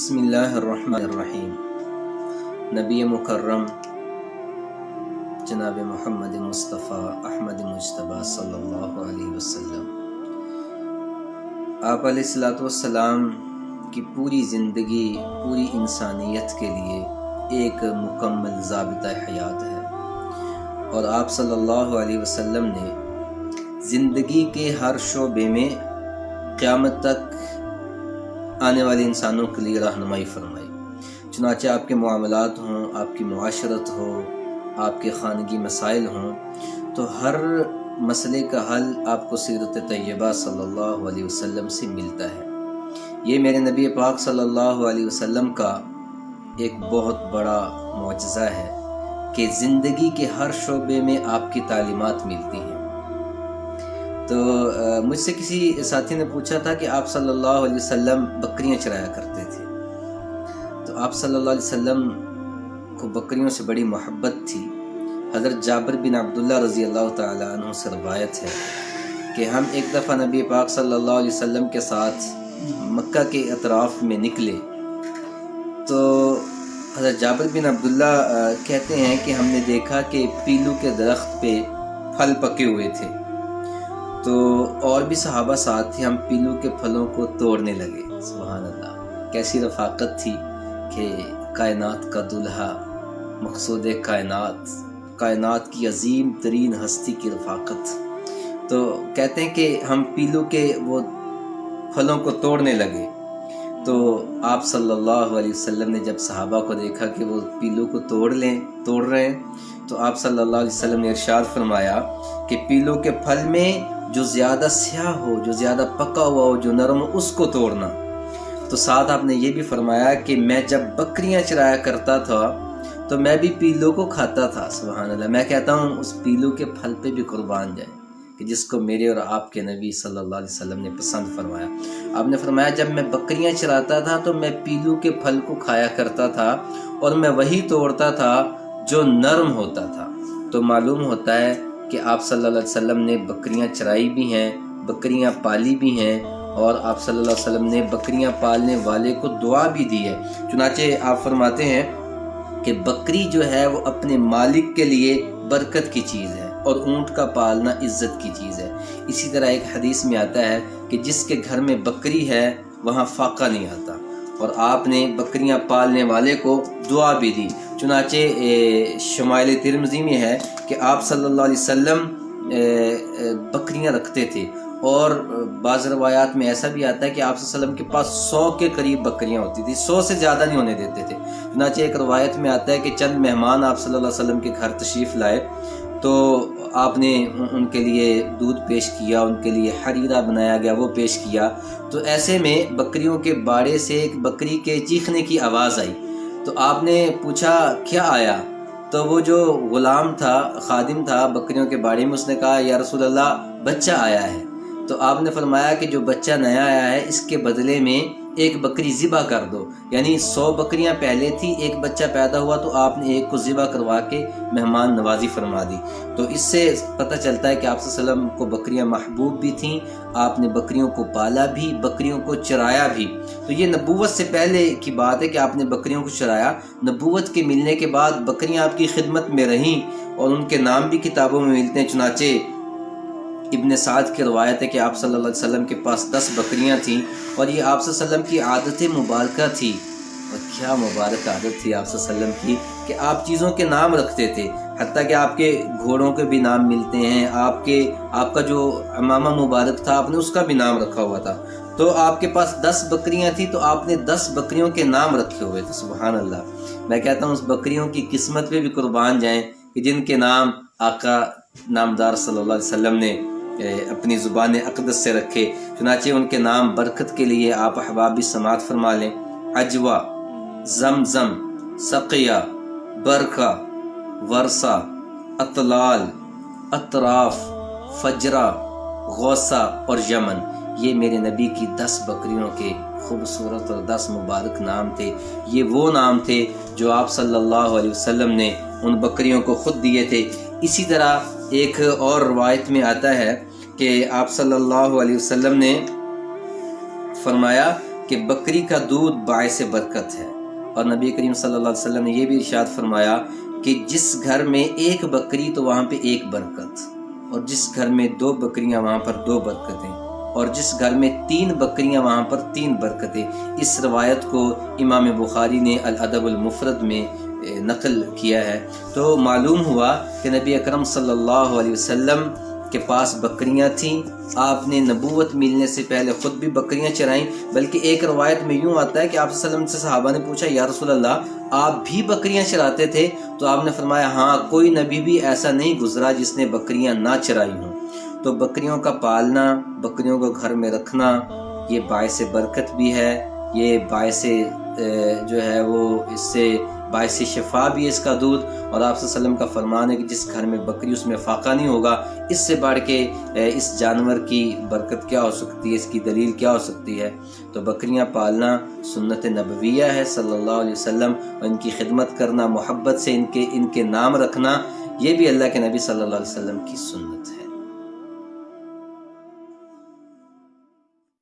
بسم اللہ الرحمن الرحیم۔ نبی مکرم جناب محمد مصطفیٰ احمد مجتبیٰ صلی اللہ علیہ وسلم، آپ علیہ الصلوۃ والسلام کی پوری زندگی پوری انسانیت کے لیے ایک مکمل ضابطہ حیات ہے، اور آپ صلی اللہ علیہ وسلم نے زندگی کے ہر شعبے میں قیامت تک آنے والے انسانوں کے لیے رہنمائی فرمائی۔ چنانچہ آپ کے معاملات ہوں، آپ کی معاشرت ہو، آپ کے خانگی مسائل ہوں، تو ہر مسئلے کا حل آپ کو سیرت طیبہ صلی اللہ علیہ وسلم سے ملتا ہے۔ یہ میرے نبی پاک صلی اللہ علیہ وسلم کا ایک بہت بڑا معجزہ ہے کہ زندگی کے ہر شعبے میں آپ کی تعلیمات ملتی ہیں۔ تو مجھ سے کسی ساتھی نے پوچھا تھا کہ آپ صلی اللہ علیہ وسلم بکریاں چرایا کرتے تھے، تو آپ صلی اللہ علیہ وسلم کو بکریوں سے بڑی محبت تھی۔ حضرت جابر بن عبداللہ رضی اللہ تعالیٰ عنہ سے روایت ہے کہ ہم ایک دفعہ نبی پاک صلی اللہ علیہ وسلم کے ساتھ مکہ کے اطراف میں نکلے، تو حضرت جابر بن عبداللہ کہتے ہیں کہ ہم نے دیکھا کہ پیلو کے درخت پہ پھل پکے ہوئے تھے، تو اور بھی صحابہ ساتھ تھے، ہم پیلو کے پھلوں کو توڑنے لگے۔ سبحان اللہ، کیسی رفاقت تھی کہ کائنات کا دلہا، مقصود کائنات کی عظیم ترین ہستی کی رفاقت۔ تو کہتے ہیں کہ ہم پیلو کے وہ پھلوں کو توڑنے لگے، تو آپ صلی اللہ علیہ وسلم نے جب صحابہ کو دیکھا کہ وہ پیلو کو توڑ رہے ہیں، تو آپ صلی اللہ علیہ وسلم نے ارشاد فرمایا کہ پیلو کے پھل میں جو زیادہ سیاہ ہو، جو زیادہ پکا ہوا ہو، جو نرم ہو، اس کو توڑنا۔ تو ساتھ آپ نے یہ بھی فرمایا کہ میں جب بکریاں چرایا کرتا تھا تو میں بھی پیلو کو کھاتا تھا۔ سبحان اللہ، میں کہتا ہوں اس پیلو کے پھل پہ بھی قربان جائے کہ جس کو میرے اور آپ کے نبی صلی اللہ علیہ وسلم نے پسند فرمایا۔ آپ نے فرمایا جب میں بکریاں چراتا تھا تو میں پیلو کے پھل کو کھایا کرتا تھا، اور میں وہی توڑتا تھا جو نرم ہوتا تھا۔ تو معلوم ہوتا ہے کہ آپ صلی اللہ علیہ وسلم نے بکریاں چرائی بھی ہیں، بکریاں پالی بھی ہیں، اور آپ صلی اللہ علیہ وسلم نے بکریاں پالنے والے کو دعا بھی دی ہے۔ چنانچہ آپ فرماتے ہیں کہ بکری جو ہے وہ اپنے مالک کے لیے برکت کی چیز ہے، اور اونٹ کا پالنا عزت کی چیز ہے۔ اسی طرح ایک حدیث میں آتا ہے کہ جس کے گھر میں بکری ہے وہاں فاقہ نہیں آتا، اور آپ نے بکریاں پالنے والے کو دعا بھی دی۔ چنانچہ شمائل ترمذی میں ہے کہ آپ صلی اللہ علیہ وسلم بکریاں رکھتے تھے، اور بعض روایات میں ایسا بھی آتا ہے کہ آپ صلی اللہ علیہ وسلم کے پاس 100 کے قریب بکریاں ہوتی تھی، 100 سے زیادہ نہیں ہونے دیتے تھے۔ چنانچہ ایک روایت میں آتا ہے کہ چند مہمان آپ صلی اللہ علیہ وسلم کے گھر تشریف لائے، تو آپ نے ان کے لیے دودھ پیش کیا، ان کے لیے حریرہ بنایا گیا وہ پیش کیا۔ تو ایسے میں بکریوں کے باڑے سے ایک بکری کے چیخنے کی آواز آئی، تو آپ نے پوچھا کیا آیا؟ تو وہ جو غلام تھا، خادم تھا بکریوں کے باڑے میں، اس نے کہا یا رسول اللہ بچہ آیا ہے۔ تو آپ نے فرمایا کہ جو بچہ نیا آیا ہے اس کے بدلے میں ایک بکری ذبح کر دو، یعنی 100 بکریاں پہلے تھی، ایک بچہ پیدا ہوا تو آپ نے ایک کو ذبح کروا کے مہمان نوازی فرما دی۔ تو اس سے پتہ چلتا ہے کہ آپ صلی اللہ علیہ وسلم کو بکریاں محبوب بھی تھیں، آپ نے بکریوں کو پالا بھی، بکریوں کو چرایا بھی۔ تو یہ نبوت سے پہلے کی بات ہے کہ آپ نے بکریوں کو چرایا۔ نبوت کے ملنے کے بعد بکریاں آپ کی خدمت میں رہیں، اور ان کے نام بھی کتابوں میں ملتے ہیں۔ چنانچہ ابن سعد کی روایت ہے کہ آپ صلی اللہ علیہ وسلم کے پاس 10 بکریاں تھیں، اور یہ آپ صلی اللہ علیہ وسلم کی عادت مبارکہ تھی۔ اور کیا مبارک عادت تھی آپ صلی اللہ علیہ وسلم کی کہ آپ چیزوں کے نام رکھتے تھے، حتیٰ کہ آپ کے گھوڑوں کے بھی نام ملتے ہیں، آپ کا جو عمامہ مبارک تھا آپ نے اس کا بھی نام رکھا ہوا تھا۔ تو آپ کے پاس 10 بکریاں تھیں، تو آپ نے 10 بکریوں کے نام رکھے ہوئے تھے۔ سبحان اللہ، میں کہتا ہوں اس بکریوں کی قسمت پہ بھی قربان جائیں کہ جن کے نام آقا نامدار صلی اللہ علیہ وسلم نے اپنی زبان اقدس سے رکھے۔ چنانچہ ان کے نام برکت کے لیے آپ احباب بھی سماعت فرما لیں: عجوہ، زمزم، سقیہ، برکہ، ورثہ، اطلال، اطراف، فجرہ، غوثہ اور یمن۔ یہ میرے نبی کی 10 بکریوں کے خوبصورت اور 10 مبارک نام تھے۔ یہ وہ نام تھے جو آپ صلی اللہ علیہ وسلم نے ان بکریوں کو خود دیے تھے۔ اسی طرح ایک اور روایت میں آتا ہے کہ آپ صلی اللہ علیہ وسلم نے فرمایا کہ بکری کا دودھ باعث برکت ہے، اور نبی کریم صلی اللہ علیہ وسلم نے یہ بھی ارشاد فرمایا کہ جس گھر میں ایک بکری تو وہاں پہ ایک برکت، اور جس گھر میں 2 بکریاں وہاں پر 2 برکتیں، اور جس گھر میں 3 بکریاں وہاں پر 3 برکتیں۔ اس روایت کو امام بخاری نے الادب المفرد میں نقل کیا ہے۔ تو معلوم ہوا کہ نبی اکرم صلی اللہ علیہ وسلم کے پاس بکریاں تھیں، آپ نے نبوت ملنے سے پہلے خود بھی بکریاں چرائیں، بلکہ ایک روایت میں یوں آتا ہے کہ آپ صلی اللہ علیہ وسلم سے صحابہ نے پوچھا یا رسول اللہ آپ بھی بکریاں چراتے تھے؟ تو آپ نے فرمایا ہاں، کوئی نبی بھی ایسا نہیں گزرا جس نے بکریاں نہ چرائی ہوں۔ تو بکریوں کا پالنا، بکریوں کو گھر میں رکھنا، یہ باعث برکت بھی ہے، یہ باعث جو ہے وہ اس سے باعث شفا بھی ہے اس کا دودھ، اور آپ صلی اللہ علیہ وسلم کا فرمان ہے کہ جس گھر میں بکری اس میں فاقہ نہیں ہوگا۔ اس سے بڑھ کے اس جانور کی برکت کیا ہو سکتی ہے، اس کی دلیل کیا ہو سکتی ہے؟ تو بکریاں پالنا سنت نبویہ ہے صلی اللہ علیہ وسلم، اور ان کی خدمت کرنا، محبت سے ان کے نام رکھنا، یہ بھی اللہ کے نبی صلی اللہ علیہ وسلم کی سنت ہے۔